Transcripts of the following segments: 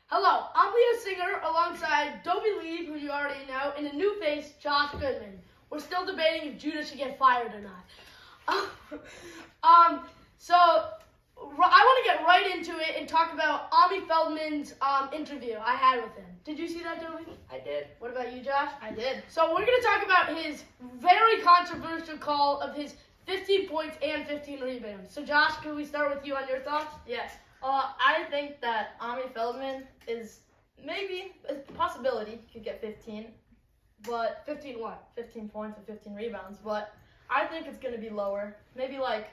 Hello, I'm Leah Singer alongside Dobie Lee, who you already know, and a new face, Josh Goodman. We're still debating if Judah should get fired or not. So I want to get right into it and talk about Ami Feldman's interview I had with him. Did you see that, Dobie? I did. What about you, Josh? I did. So we're going to talk about his very controversial call of his 15 points and 15 rebounds. So Josh, can we start with you on your thoughts? Yes. I think that Ami Feldman is maybe a possibility he could get 15, but 15 what? 15 points and 15 rebounds. But I think it's gonna be lower. Maybe like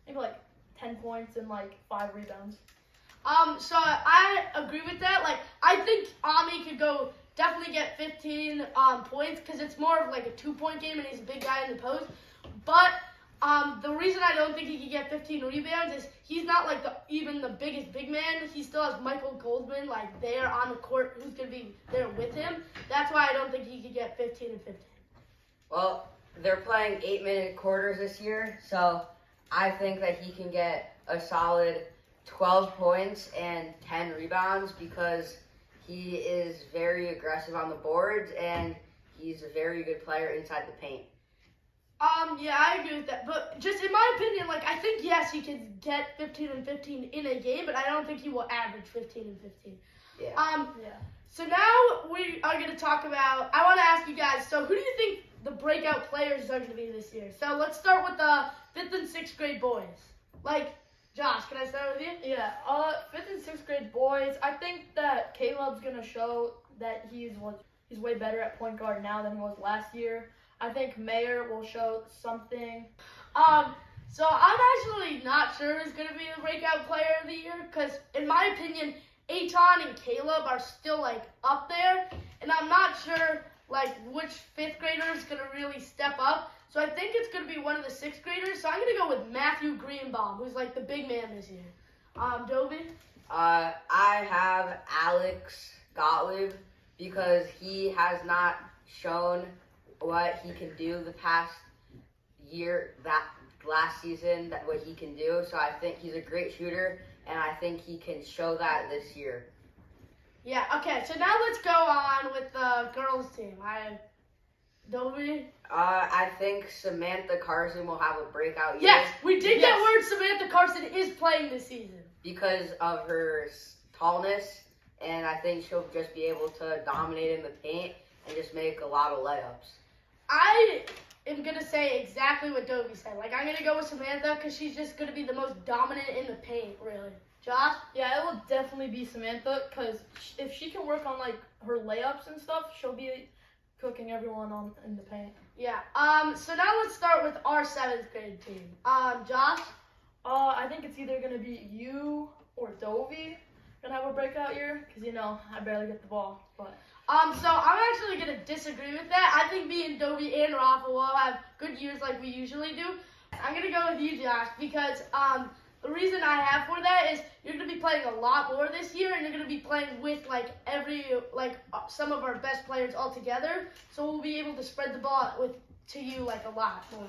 10 points and like 5 rebounds. So I agree with that. Like, I think Ami could definitely get 15 points because it's more of like a 2-point game and he's a big guy in the post. But the reason I don't think he could get 15 rebounds is he's not like even the biggest big man. He still has Michael Goldman like there on the court who's going to be there with him. That's why I don't think he could get 15 and 15. Well, they're playing 8-minute quarters this year, so I think that he can get a solid 12 points and 10 rebounds because he is very aggressive on the boards and he's a very good player inside the paint. Yeah, I agree with that. But just in my opinion, like, I think, yes, he can get 15 and 15 in a game, but I don't think he will average 15 and 15. Yeah. Yeah. So now we are going to talk about, I want to ask you guys, so who do you think the breakout players are going to be this year? So let's start with the 5th and 6th grade boys. Like, Josh, can I start with you? Yeah. 5th and 6th grade boys. I think that Caleb's gonna show that he's way better at point guard now than he was last year. I think Mayer will show something. So I'm actually not sure who's going to be the breakout player of the year because, in my opinion, Aton and Caleb are still, like, up there. And I'm not sure, like, which 5th grader is going to really step up. So I think it's going to be one of the 6th graders. So I'm going to go with Matthew Greenbaum, who's, like, the big man this year. Dobie? I have Alex Gottlieb because he has not shown what he can do the past year, that last season, that what he can do. So I think he's a great shooter, and I think he can show that this year. Yeah, okay. So now let's go on with the girls' team. Dobie? I think Samantha Carson will have a breakout year. Yes, we did get word Samantha Carson is playing this season. Because of her tallness, and I think she'll just be able to dominate in the paint and just make a lot of layups. I am going to say exactly what Dobie said. Like, I'm going to go with Samantha because she's just going to be the most dominant in the paint, really. Josh? Yeah, it will definitely be Samantha because if she can work on like her layups and stuff, she'll be cooking everyone in the paint. Yeah. So now let's start with our 7th grade team. Josh? I think it's either going to be you or Dobie going to have a breakout year because, you know, I barely get the ball. But So I'm actually going to disagree with that. I think me and Dobie and Rafa will have good years like we usually do. I'm going to go with you, Josh, because the reason I have for that is you're going to be playing a lot more this year, and you're going to be playing with, some of our best players all together. So we'll be able to spread the ball to you, like, a lot more.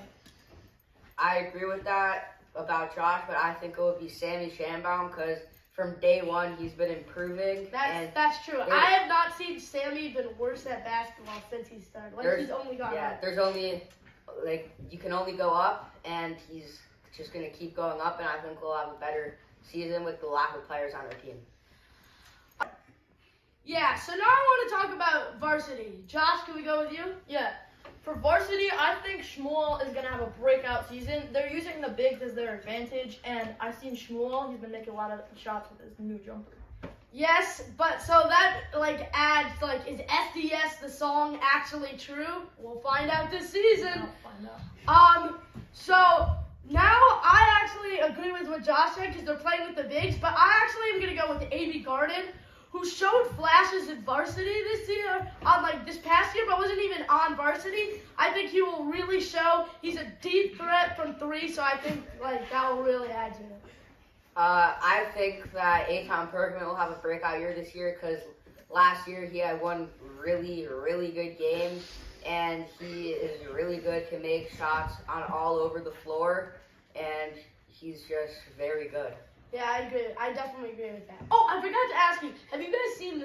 I agree with that about Josh, but I think it would be Sammy Shambaum because from day one he's been improving. That's true. I have not seen Sammy been worse at basketball since he started. Like, he's only got there's only, like, you can only go up, and he's just going to keep going up, and I think we'll have a better season with the lack of players on our team. Yeah, so now I want to talk about varsity. Josh, can we go with you? yeah, for varsity, I think Shmuel is going to have a breakout season. They're using the bigs as their advantage, and I've seen Shmuel. He's been making a lot of shots with his new jumper. Yes, but so that, like, adds, like, is SDS the song actually true? We'll find out this season. I'll find out. So now I actually agree with what Josh said because they're playing with the bigs, but I actually am going to go with A.B. Garden, who showed flashes in varsity this year, this past year, but wasn't even on varsity. I think he will really show he's a deep threat from 3, so I think, like, that will really add to it. I think that Aton Perkman will have a breakout year this year because last year he had one really, really good game, and he is really good, can make shots on all over the floor, and he's just very good. Yeah, I agree. I definitely agree with that. Oh, I forgot to ask you, have you guys seen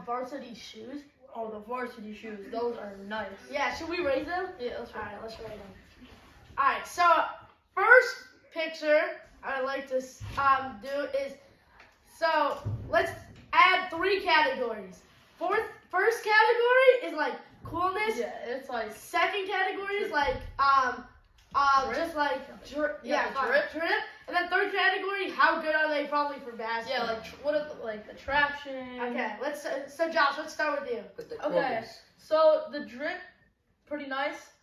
varsity shoes. Oh, the varsity shoes. Those are nice. Yeah, should we rate them? Yeah, let's All try. right, let's rate them. All right, so first picture I'd like to do is, so let's add 3 categories. First category is like coolness. Yeah, it's like Second category is like just like drip. And then third category, how good are they probably for basketball? yeah, like what are like the traction? Okay, so Josh, let's start with you. With the Okay, coolness. so the drip, pretty nice.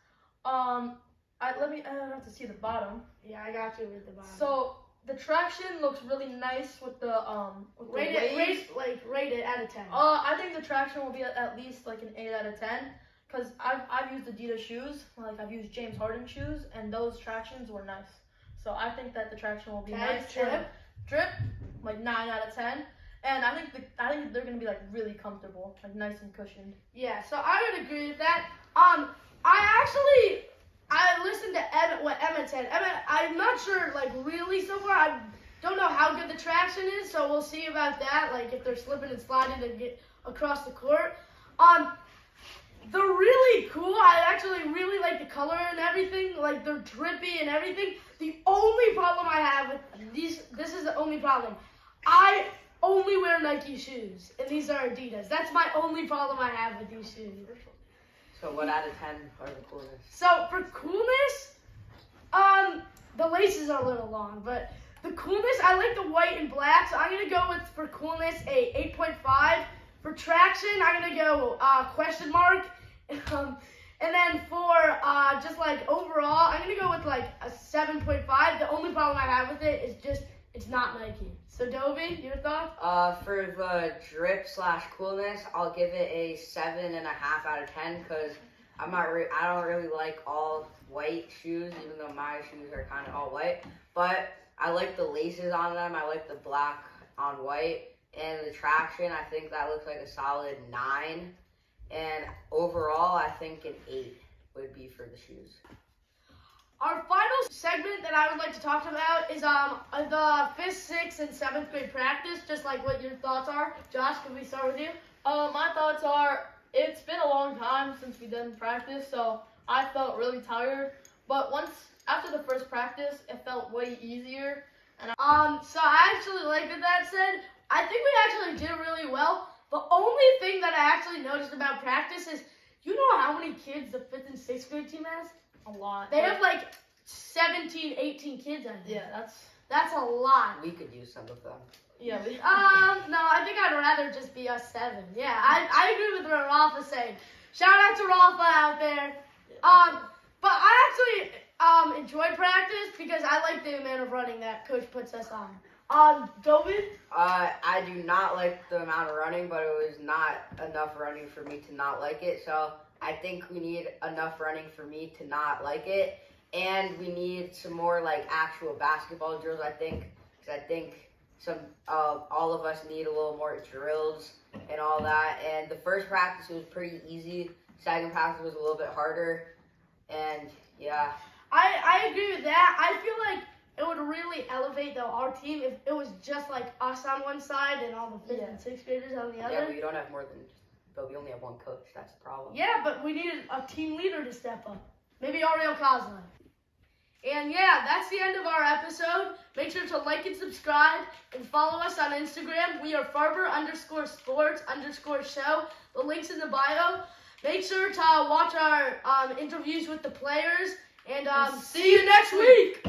I don't have to see the bottom. Yeah, I got you with the bottom. So the traction looks really nice with the rate waves. it out of 10. I think the traction will be at least like an 8 out of 10. Cause I've used Adidas shoes, like I've used James Harden shoes, and those tractions were nice. So I think that the traction will be nice. Drip, like 9 out of 10. And I think they're gonna be like really comfortable, like nice and cushioned. Yeah, so I would agree with that. I listened to what Emmett said. I'm not sure, like, really so far. I don't know how good the traction is, so we'll see about that, like, if they're slipping and sliding to get across the court. They're really cool. I actually really like the color and everything. Like, they're drippy and everything. The only problem I have with this is the only problem. I only wear Nike shoes, and these are Adidas. That's my only problem I have with these shoes. So what out of 10 are the coolness? So for coolness, the laces are a little long, but the coolness, I like the white and black, so I'm gonna go with, for coolness, a 8.5. For traction, I'm gonna go question mark. And then for just like overall, I'm gonna go with like a 7.5. The only problem I have with it is just it's not Nike. So Dovey, your thoughts? For the drip / coolness, I'll give it a 7.5 out of 10 because I don't really like all white shoes, even though my shoes are kind of all white. But I like the laces on them. I like the black on white. And the traction, I think that looks like a solid 9. And overall, I think an 8 would be for the shoes. Our final segment that I would like to talk about is the 5th, 6th, and 7th grade practice, just like what your thoughts are. Josh, can we start with you? My thoughts are, it's been a long time since we done practice, so I felt really tired. But after the first practice, it felt way easier. And so I actually like that said. I think we actually did really well. The only thing that I actually noticed about practice is, you know how many kids the 5th and 6th grade team has? a lot. They have like 17, 18 kids, I think. Yeah, That's a lot. We could use some of them. yeah. No, I think I'd rather just be us 7. Yeah, I agree with what Rafa saying. Shout out to Rafa out there. But I actually enjoy practice because I like the amount of running that coach puts us on. Dovin? I do not like the amount of running, but it was not enough running for me to not like it. So I think we need enough running for me to not like it. And we need some more like actual basketball drills, I think. Because I think all of us need a little more drills and all that. And the first practice was pretty easy. Second practice was a little bit harder. And yeah. I agree with that. I feel like it would really elevate our team if it was just like us on one side and all the 5th and 6th graders on the other. Yeah, but you don't have more than, but we only have one coach. That's the problem. Yeah, but we needed a team leader to step up. Maybe Ariel Kozlin. And yeah, that's the end of our episode. Make sure to like and subscribe and follow us on Instagram. We are Farber_sports_show. The link's in the bio. Make sure to watch our interviews with the players. And see you next week.